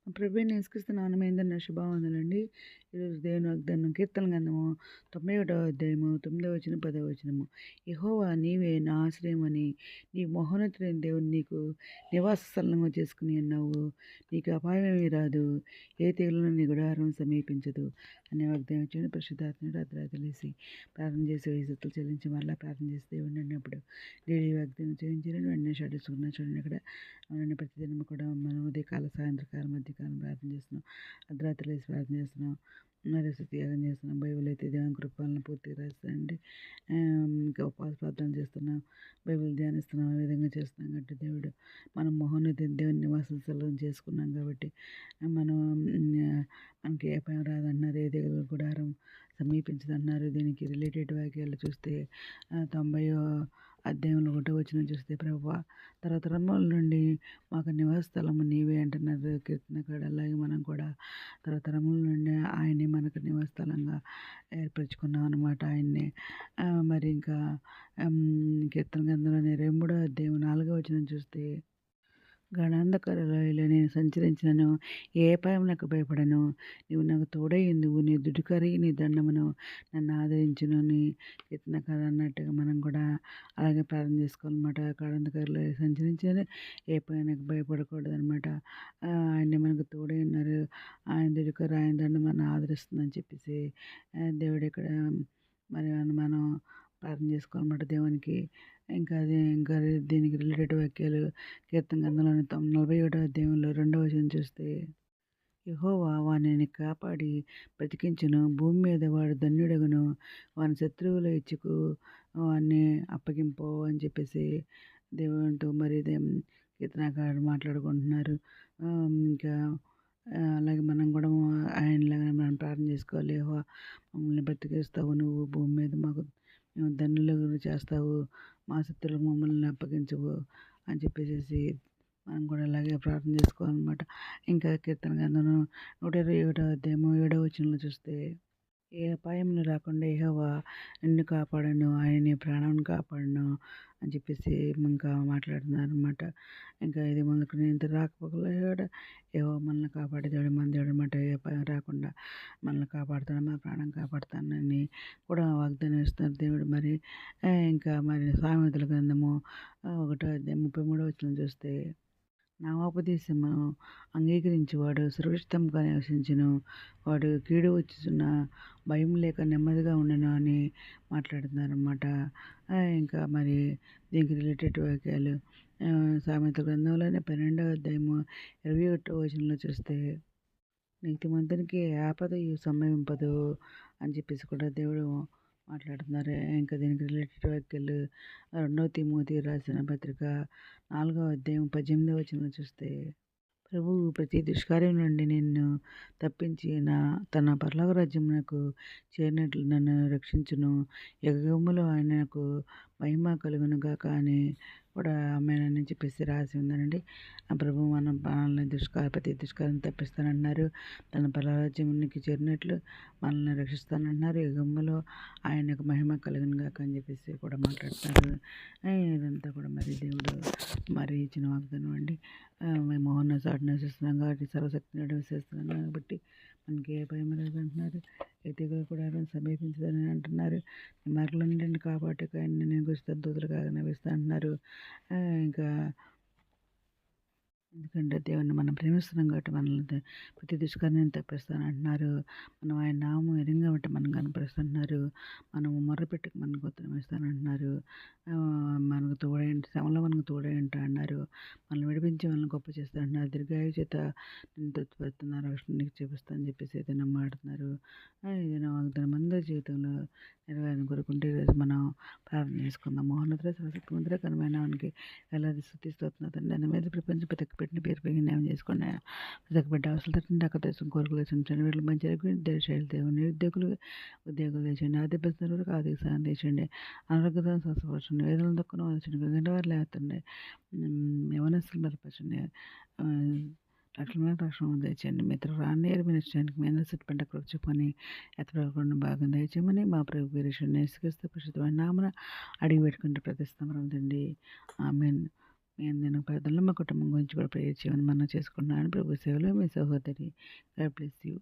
ప్రభువైన యేసుక్రీస్తు నామమున శుభవందనాలండి. ఈరోజు దేవుని వాగ్దానం కీర్తన గ్రంథము 91వ అధ్యాయము 9వ వచనం 10వ వచనము. యెహోవా నీవే నా ఆశ్రయమని నీ మహోన్నతుడైన దేవుడు నీకు నివాస స్థలంగా చేసుకుని ఉన్నావు. నీకు అపాయమేమీ రాదు, ఏ తెగులును నీ గుడారం సమీపించదు అనే వాగ్దానం ఇచ్చిన పరిశుద్ధాత్ముడు అర్ధరాత్రి లేసి ప్రార్థన చేసి వయసులు చెల్లించి మళ్ళీ ప్రార్థన చేసి దేవుడిని అన్నప్పుడు దేవుడి వాగ్దానం చేయించాలని వెంటనే చూడండి అక్కడ అవునండి. ప్రతిదినం కూడా మనం ఉదయకాల సాయంత్రకాలం మధ్యకాలం ప్రార్థన చేస్తున్నాం, అర్ధరాత్రి లేసి ప్రార్థన చేస్తున్నాం, మరి త్యాగం చేస్తున్నాం. బైబిల్ అయితే దేవుని కృపాలను పూర్తిగా రాస్తానండి. ఇంకా ఉపవాస ప్రార్థన చేస్తున్నాం, బైబిల్ ధ్యానిస్తున్నాం, ఈ విధంగా చేస్తున్నాం కాబట్టి దేవుడు మనం మహోన్నత దేవుని నివాసం స్థలం చేసుకున్నాం కాబట్టి మనం మనకి ఏ భయం రాదన్నారు, ఏ దిగులు గుడారం సమీపించదన్నారు. దీనికి రిలేటెడ్ వాక్యాలు చూస్తే 90వ అధ్యాయంలో 1వ వచనం చూస్తే ప్రభువా తరతరముల నుండి మాకు నివాస స్థలము నీవే అంటున్నారు కీర్తనకారుడు. అలాగే మనం కూడా తరతరముల నుండి ఆయన్ని మనకు నివాస స్థలంగా ఏర్పరచుకున్నాం అనమాట. ఆయన్నే మరి ఇంకా కీర్తన గ్రంథంలోని 23వ అధ్యాయం 4వ వచనం చూస్తే గాఢాంధకార లోయలో నేను సంచరించినను ఏ అపాయం నాకు భయపడను. నీవు నాకు తోడై ఉందువు, నీ దుడుకరి నీ దండమును నన్ను ఆదరించును అని కీర్తనకారుడు అన్నట్టుగా మనం కూడా అలాగే ప్రార్థన చేసుకోవాలన్నమాట. గాఢాంధకార లోయలో సంచరించిన ఏ అపాయం నాకు భయపడకూడదు అనమాట. ఆయన మనకు తోడై ఉన్నారు, ఆయన దుడుకరి ఆయన దండం మనం ఆదరిస్తుందని చెప్పేసి దేవుడు ఇక్కడ మరి మనం ప్రార్థన చేసుకోవాలన్నమాట దేవునికి. ఇంకా దీనికి రిలేటెడ్ వాక్యాలు కీర్తన గ్రంథంలోని 41వ అధ్యాయంలో 2వ వచనం చూస్తే యెహోవా వానిని కాపాడి బ్రతికించును, భూమి మీద వాడు ధన్యుడగును, వాని శత్రువుల ఇచ్చుకు వాన్ని అప్పగింపు అని చెప్పేసి దేవునితో మరి కీర్తనకారుడు మాట్లాడుకుంటున్నారు. ఇంకా అలాగే మనం కూడా ఆయనలాగా మనం ప్రార్థన చేసుకోవాలి. యెహోవా మమ్మల్ని బ్రతికిస్తావు, నువ్వు భూమి మీద మాకు ధన్యులుగా చేస్తావు, మా శత్రువులకు మమ్మల్ని అప్పగించవు అని చెప్పేసి మనం కూడా అలాగే ప్రార్థన చేసుకోవాలన్నమాట. ఇంకా కీర్తన గ్రంథం 121వ అధ్యాయము 7వ వచనంలో చూస్తే ఏ అపాయమును రాకుండా యెహోవా నిన్ను కాపాడను, ఆయన నీ ప్రాణాన్ని కాపాడను అని చెప్పేసి ఇంకా మాట్లాడుతున్నారనమాట. ఇంకా ఇది మొదలుకొని ఇంత రాకపోకలేడు యెహోవా మనల్ని కాపాడే దేవుడు మన దేవుడు అనమాట. ఏ అపాయం రాకుండా మనల్ని కాపాడుతాను, మన ప్రాణం కాపాడుతానని కూడా వాగ్దానం ఇస్తున్నారు దేవుడు. మరి ఇంకా మరి సామెతల గ్రంథము 1వ అధ్యాయం 33వ వచనం చూస్తే నామోపదేశమును అంగీకరించువాడు సురక్షితంగా నివసించును, వాడు కీడు వచ్చుచున్న భయం లేక నెమ్మదిగా ఉండను అని మాట్లాడుతున్నారన్నమాట. ఇంకా మరి దీనికి రిలేటెడ్ వాక్యాలు సామెతల గ్రంథంలోనే 12వ అధ్యాయము 21వ వచనంలో చూస్తే నీతిమంతునికి ఆపదయు సంభవింపదు అని చెప్పేసి కూడా దేవుడు మాట్లాడుతున్నారు. ఇంకా దీనికి రిలేటెడ్ వాక్యాలు 2వ తిమోతి రాసిన పత్రిక 4వ అధ్యాయం 18వ వచనం చూస్తే ప్రభువు ప్రతి దుష్కార్యం నుండి నిన్ను తప్పించి తన పరలోక రాజ్యమునకు చేరినట్లు నన్ను రక్షించును, యుగములో ఆయనకు మహిమ కలుగును గాక అని కూడా ఆమేనని చెప్పేసి రాసి ఉందనండి. ఆ ప్రభు మన మనల్ని ప్రతి దుష్కారం తప్పిస్తానన్నారు, తన పరరాజ్యానికి చేరినట్లు మనల్ని రక్షిస్తానన్నారు, యుగములో ఆయనకు మహిమ కలుగును గాక అని చెప్పేసి కూడా మాట్లాడతారు. ఇదంతా కూడా మరి దేవుడు మరి ఇచ్చిన వాగ్దానం అండి. మేము మోహన చాటు నివసిస్తున్నాం కాబట్టి సర్వశక్తి నివసిస్తున్నాం కాబట్టి మనకి ఏ భయం లేదంటున్నారు, ఏ తెగులు కూడా సమీపించదని అంటున్నారు. ఈ మార్గంలో నుండి కాపాడుటకు ఆయన నేను గురించి దూతలు కాగా నవ్విస్తా అంటున్నారు. ఇంకా ఎందుకంటే దేవుణ్ణి మనం ప్రేమిస్తున్నాం కాబట్టి మనల్ని ప్రతి దుష్కార్యాన్ని తప్పిస్తాను అంటున్నారు. మనం ఆయన నామం ఎరింగా బట్టి మనం కనపరుస్తున్నారు. మనము మొర్రపెట్టుకు మనకు ఉత్తరం ఇస్తానంటున్నారు. మనకు తోడైంటి శ్రమలో మనకు తోడైంట అన్నారు. మనల్ని విడిపించి మనల్ని గొప్ప చేస్తా అంటున్నారు. దీర్ఘాయు చేత నేను తృప్తిపరుస్తున్నారు, రక్షణ నీకు చూపిస్తా అని చెప్పేసి అయితే నమ్మాడుతున్నారు. ఇది నా వాగ్దానం అందరి జీవితంలో నెరవేరని కోరుకుంటే ఈరోజు మనం ప్రార్థన చేసుకుందాం. మహోన్నతుడ సర్వశక్తిమంతుడ ఘనమైన వానికి వేలాది స్తుతిస్తోత్రం తండ్రి. దాని మీద ప్రపంచం పెట్టిన పేరు పెరిగి న్యాయం చేసుకోండి. బిడ్డ అవసరం తట్టండి, అక్కడ దేశం కోరికలు తెచ్చండి, వీళ్ళు మంచి దేశాలు దేవుని నిరుద్యోగులు ఉద్యోగులు తెచ్చండి, ఆర్థిక పరిస్థితులకు ఆర్థిక సాయం తెచ్చండి, అనారోగ్యత స్వస్థపరచండి, వేదనలు దక్కున వదచండి, గంట వారు లేతండి, యవనస్తులు బలపరచండి, రక్షణ తెచ్చండి, మిత్రులు రానేరు మినిస్టానికి మీద సిట్ పంట కృప చెప్పని ఎత్తపడకుండా బాగా దయచేయమని మా ప్రభు వీరేశ్వరుని నేసుకొస్తే ప్రసిద్ధమైన నామన అడిగి పెట్టుకుంటే ప్రతిష్టమరం తండి. ఆమెన్. మీ అందరి ప్రార్థనలో మా కుటుంబం గురించి కూడా ప్రేయర్ చేయమని మనం చేసుకుంటున్నాను. ప్రభు సేవలో మీ సహోదరి. God bless you.